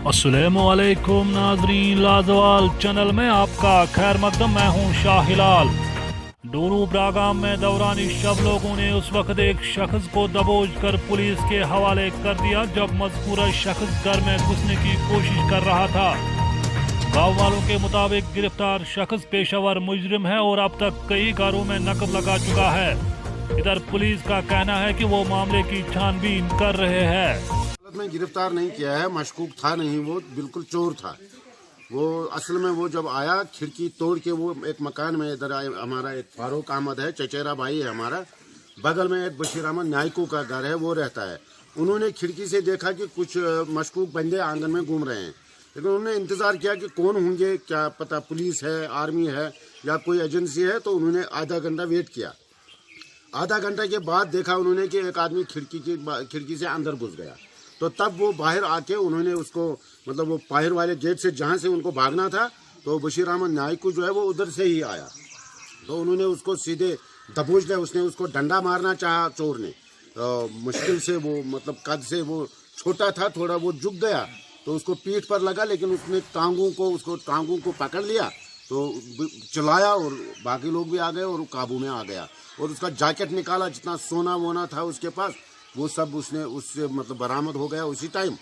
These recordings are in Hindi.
अस्सलामुअलैकुम नाजरीन, लाजवाल चैनल में आपका खैर मकदम। मैं हूं शाहिलाल। डोरू ब्रागाम में दौरानी शब लोगों ने उस वक्त एक शख्स को दबोच कर पुलिस के हवाले कर दिया जब मज़कूरा शख्स घर में घुसने की कोशिश कर रहा था। गाँव वालों के मुताबिक गिरफ्तार शख्स पेशावर मुजरिम है और अब तक कई घरों में नकब लगा चुका है। इधर पुलिस का कहना है कि वो मामले की छानबीन कर रहे हैं। में गिरफ्तार नहीं किया है, मशकूक था नहीं, वो बिल्कुल चोर था। वो असल में वो जब आया खिड़की तोड़ के वो एक मकान में इधर आए। हमारा एक फारूक अहमद है, चचेरा भाई है हमारा, बगल में एक बशीर अहमद नायकू का घर है, वो रहता है। उन्होंने खिड़की से देखा कि कुछ मशकूक बंदे आंगन में घूम रहे हैं, लेकिन उन्होंने इंतजार किया कि कौन होंगे, क्या पता पुलिस है, आर्मी है या कोई एजेंसी है। तो उन्होंने आधा घंटा वेट किया। आधा घंटा के बाद देखा उन्होंने कि एक आदमी खिड़की से अंदर घुस गया। तो तब वो बाहर आके उन्होंने उसको मतलब वो बाहर वाले गेट से जहाँ से उनको भागना था, तो बशीर अहमद नायकू जो है वो उधर से ही आया। तो उन्होंने उसको सीधे दबोच लिया। उसने उसको डंडा मारना चाहा चोर ने, मुश्किल से वो मतलब कद से वो छोटा था, थोड़ा वो झुक गया तो उसको पीठ पर लगा, लेकिन उसने टांगों को पकड़ लिया तो चलाया और बाकी लोग भी आ गए और काबू में आ गया। और उसका जैकेट निकाला, जितना सोना वोना था उसके पास वो सब उससे मतलब बरामद हो गया उसी टाइम।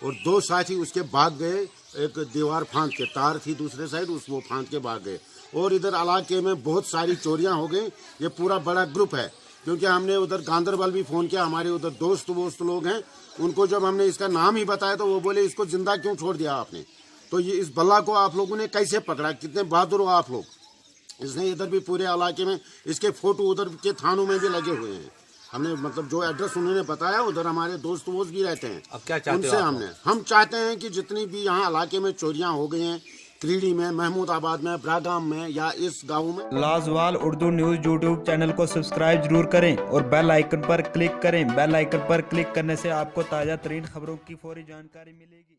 और दो साथी उसके भाग गए, एक दीवार फांद के, तार थी दूसरे साइड, वो फांद के भाग गए। और इधर इलाके में बहुत सारी चोरियां हो गई। ये पूरा बड़ा ग्रुप है, क्योंकि हमने उधर गांदरबल भी फ़ोन किया, हमारे उधर दोस्त लोग हैं, उनको जब हमने इसका नाम ही बताया तो वो बोले इसको जिंदा क्यों छोड़ दिया आपने। तो ये इस बल्ला को आप लोगों ने कैसे पकड़ा, कितने बहादुर हो आप लोग। इसने इधर भी पूरे इलाके में इसके फोटो उधर के थानों में भी लगे हुए हैं। हमने मतलब जो एड्रेस उन्होंने बताया उधर हमारे दोस्त भी रहते हैं। अब क्या चाहते उनसे हो हम चाहते हैं कि जितनी भी यहाँ इलाके में चोरियां हो गई हैं, क्रीडी में, महमूदाबाद में, ब्रागाम में या इस गाँव में। लाजवाल उर्दू न्यूज यूट्यूब चैनल को सब्सक्राइब जरूर करें और बेल आइकन पर क्लिक करें। बेल आइकन पर क्लिक करने से आपको ताज़ा तरीन खबरों की फौरी जानकारी मिलेगी।